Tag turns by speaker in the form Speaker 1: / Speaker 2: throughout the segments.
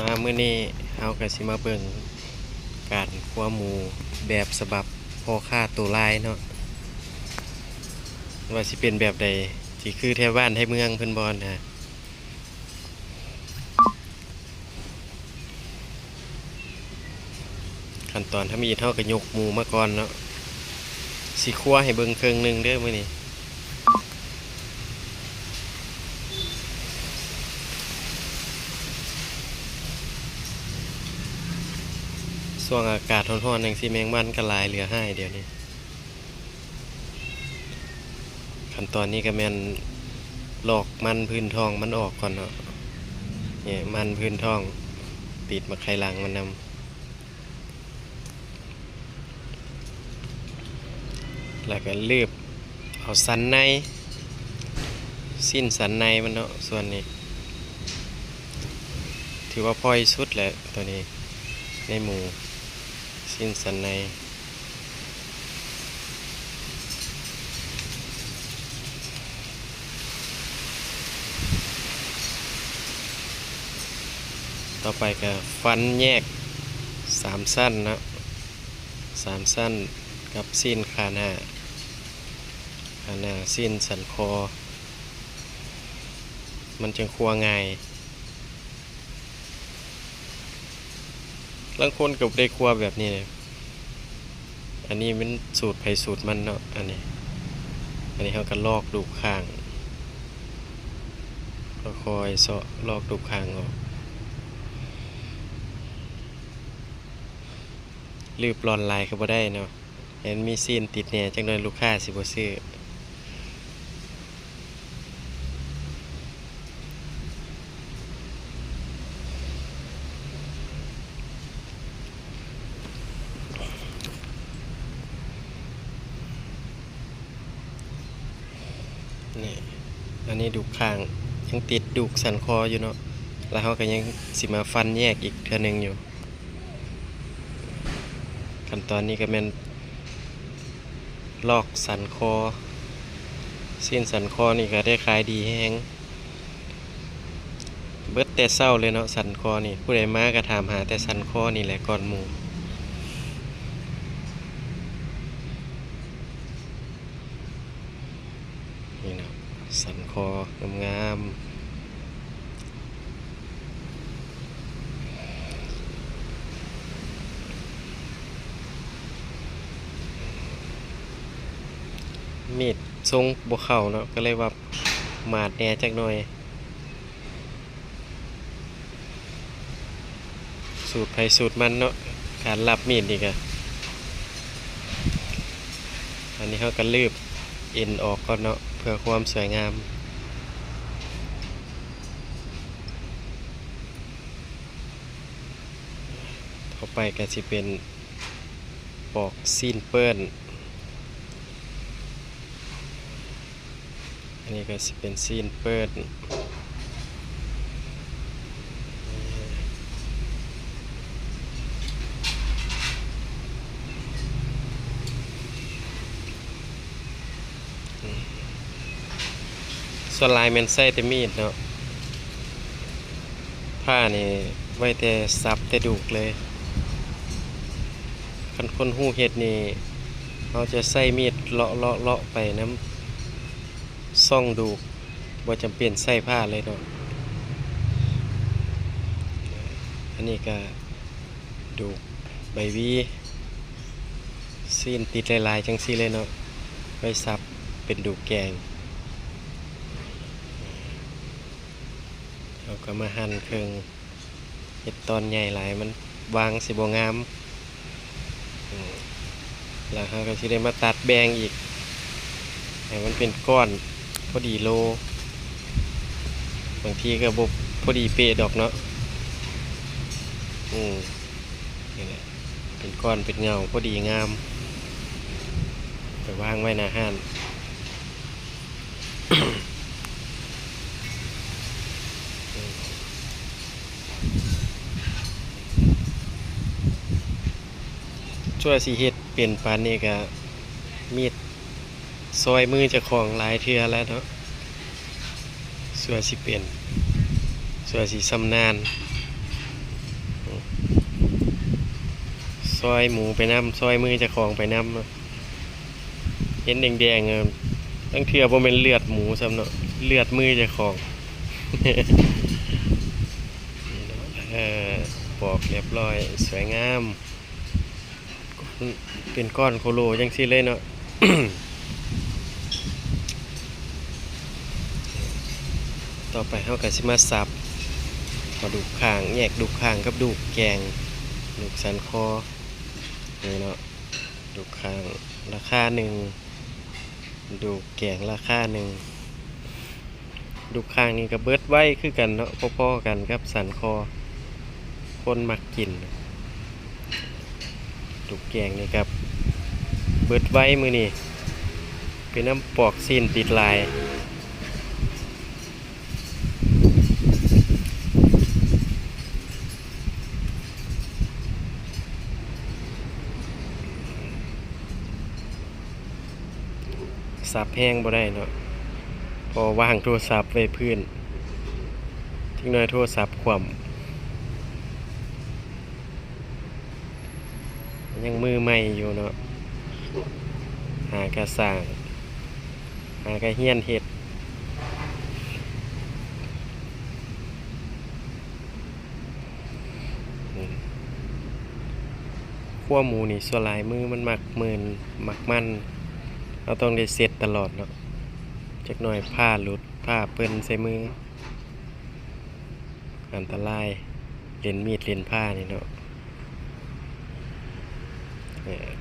Speaker 1: มามื้อนี้เฮาก็สิมาเบิ่งการคั่วหมูแบบฉบับพ่อค้าตัวลายเนาะว่าสิเป็นแบบใดสิคือแถวบ้านแถวเมืองเพิ่นบ่นะขั้นตอนถ้ามีเฮาก็ยกหมูมาก่อนเนาะสิคั่วให้เบิ่งครึ่งหนึงเด้อมื้อนี้ช่วงอากาศร้อนๆจังซี่แมงมันก็หลายเหลือหายเดี๋ยวนี้ขั้นตอนนี้ก็แม่นลอกมันพื้นท้องมันออกก่อนเนาะนี่มันพื้นท้องติดมาไข่หลังมันนำแล้วก็ลืบเอาสันในสิ้นสันในมันเนาะส่วนนี้ถือว่าพอยสุดแหละตัวนี้ในหมูสิ้นสันในต่อไปก็ฟันแยก3สั้นนะ3สั้นกับสิ้นขาหน้าสิ้นสันคอมันจึงคั่วง่ายบางคนก็ได้คั่วแบบนี้อันนี้มันสูตรไผสูตรมันเนาะอันนี้เขาก็ลอกดูข้างค่อยๆเซาะลอกดูข้างออกรีบร้อนลายก็บ่ได้เนาะเห็นมีซีนติดแหน่จังเลยลูกค้าสิบ่ซื้อนี่อันนี้ดูข้างยังติดดูกสันคออยู่เนาะแล้วเขาก็ยังสิมาฟันแยกอีกเทื่อนึงอยู่ขั้นตอนนี้ก็แม่นลอกสันคอสิ้นสันคอนี่ก็ได้ขายดีแฮงเบิดแต่เศร้าเลยเนาะสันคอนี่ผู้ใดมาก็ถามหาแต่สันคอนี่แหละก่อนหมู่นี่เนาะสันคองามมีดทรงบ่เข้าเนาะก็เลยว่ามาดแหน่จักหน่อยสูตรไผสูตรมันเนาะการรับมีดนี่ก็อันนี้เขาก็ลืบเอ็นออกก่อนเนาะเพื่อความสวยงามต่อไปก็สิเป็นปอกซีนเปิ้นอันนี้ก็สิเป็นซีนเปิ้นส่วนลายแม่นใส่แต่มีดเนาะผ้านี่ไว้แต่ซับแต่ดูกเลยคันคนฮู้เฮ็ดนี่เราจะใส่มีดเลาะไปน้ำซ่องดูกบ่จำเป็นใส่ผ้าเลยเนาะอันนี้ก็ดูกใบวีซีนติดลายๆจังซี่เลยเนาะไว้ซับเป็นดูกแกงเราก็มาหั่นเครื่องเห็ดตอนใหญ่หลายมันวางสิบ่งามแล้วเราก็สิได้มาตัดแบงอีกให้มันเป็นก้อนพอดีโลบางทีก็บ่พอดีเป๊ะดอกเนาะนี่แหละเป็นก้อนเป็นเงาพอดีงามไปวางไว้หน้าห้านช่วยสิเฮ็ดเป็นปานนี้ก็มีดซอยมือเจ้าของหลายเทื่อแล้วเนาะส่วนสิเป็นส่วนสิชำนาญ ซอยหมูไปน้ำซอยมือเจ้าของไปน้ำเนาะเห็นแดงๆตั้งเทื่อบ่แม่นเลือดหมูซ้ำเนาะเลือดมือเจ้าของ นี่เนาะปอกเรียบร้อยสวยงามเป็นก้อนโคโลจังซี่เลยเนาะ ต่อไปเฮาก็สิมาสับกระดูกข้างแยกดูกข้างกับดูกแกงดูกสันคอนี่เนาะดูกข้างราคาหนึ่งดูกแกงราคาหนึ่งดูกข้างนี่ก็เบิดไว้คือกันเนาะพอๆกันกับสันคอคนมักกินดูกแกงนี่กับเบิดไว้มื้อนี้เป็นน้ำปอกซีนติดลายสับแห้งบ่ได้เนาะพอวางโทรศัพท์ไว้พื้นทิ้งน้อยโทรศัพท์คว่ำยังมือใหม่อยู่เนาะหากระสร้างหากระเฮียนเฮ็ดขั้วหมูนี่ส่วนหลายมือมันมักมืนมักมันเราต้องได้เสร็จตลอดเนาะจักหน่อยผ้าหลุดผ้าเปิ้นใส่มืออันตรายเล่นมีดเล่นผ้านี่เนาะ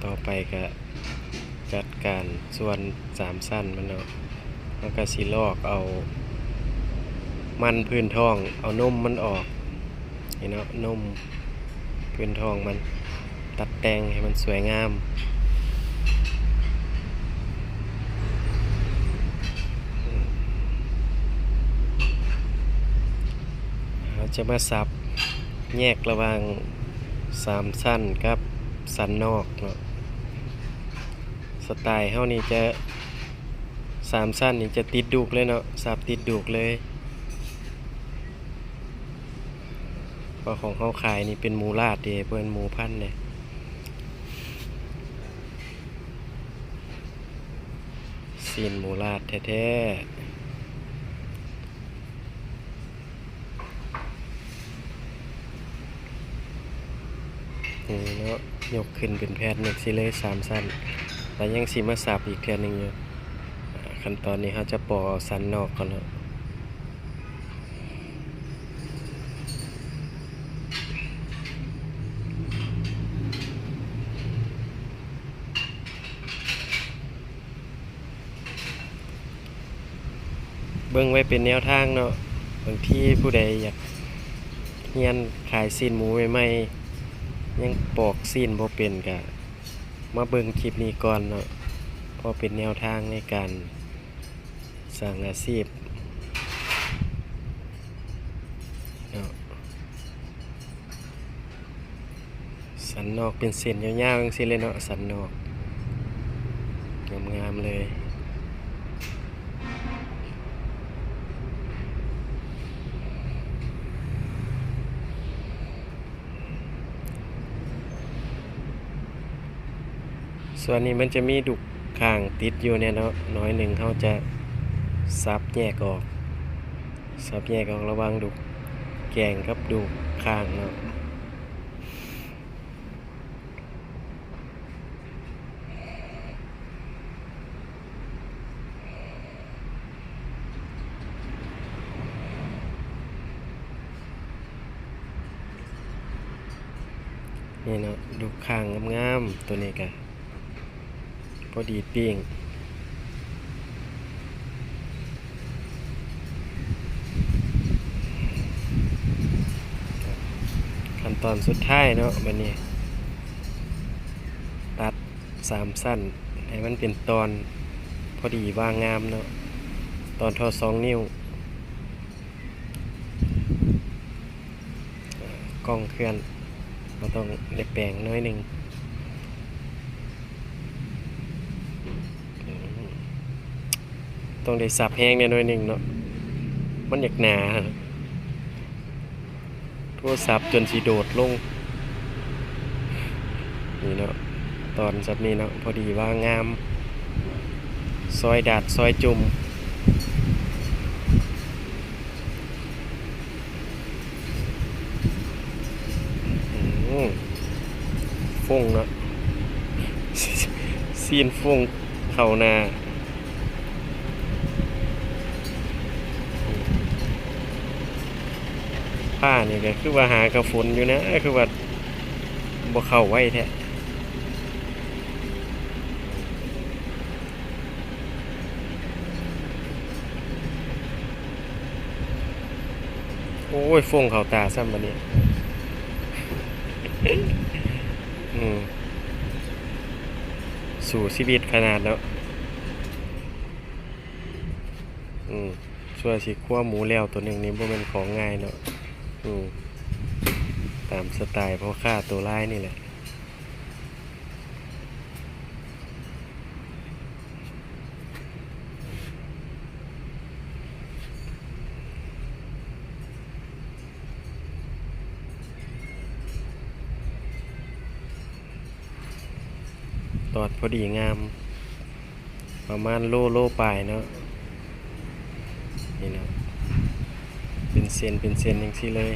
Speaker 1: ต่อไปก็จัดการส่วน3สั้นมันเนาะแล้วก็สิลอกเอามันพื้นท้องเอานมมันออกนี่เนาะนมพื้นท้องมันตัดแต่งให้มันสวยงามเราจะมาสับแยกระหว่าง3สั้นกับสันนอกเนาะสไตล์เฮานี่จะ3สั้นนี่จะติดดูกเลยเนาะสับติดดูกเลยเพราะของเฮาขายนี่เป็นหมูลาดเด้เพิ่นหมูพันธุ์เนี่ยซีนหมูลาดแท้ๆนี่เนาะยกขึ้นเป็นแผ่นหนึ่งสิเลย3สั้นแล้วยังสิมาสับอีกเทื่อนึงอยู่ขั้นตอนนี้เฮาจะปอกสันนอกก่อนเนาะเบิ่งไว้เป็นแนวทางเนาะบางทีผู้ใดอยากเรียนขายซีนหมูใหม่ๆยังปอกซีนบ่เป็นก็มาเบิ่งคลิปนี้ก่อนเนาะพอเป็นแนวทางในการสร้างอาชีพเนาะสันนอกเป็นเส้นยาวๆจังซี่เลยเนาะสันนอกงามๆเลยส่วนนี้มันจะมีดุกข้างติดอยู่เนี่ยเนาะน้อยหนึ่งเขาจะซับแยกออกระหว่างดุกแกงกับดุกข้างเนาะนี่เนาะดุกข้างงามๆตัวนี้กันพอดีปิ้งขั้นตอนสุดท้ายเนาะบัดนี้ตัด3สั้นให้มันเป็นตอนพอดีว่างงามเนาะตอนเท่า2 นิ้วกล้องเคลื่อนเราต้องได้แปลงน้อยหนึ่งต้องได้สับแห้งเนี่ยน้อยหนึ่งเนาะมันอยากหนาโทรศัพท์จนสีโดดลง นี่เนาะตอนจับนี้เนาะพอดีว่างามซอยดาดซอยจุ่มฟงเนาะ ซีนฟงเข้าหน้าผ้านี่ก็คือว่าหากระฝนอยู่นะคือว่าบ่เข้าไว้แท้โอ้ยฟงเข้าตาซ้ำบัดนี้อืมสู่ชีวิตขนาดแล้วช่วยสิคั่วหมูแล้วตัวหนึ่งนี้บ่แม่นของง่ายเนาะตามสไตล์พ่อค้าตัวร้ายนี่แหละตอดพอดีงามประมาณโลปลายเนาะนี่เนาะเป็นเส้นจังซี่เลย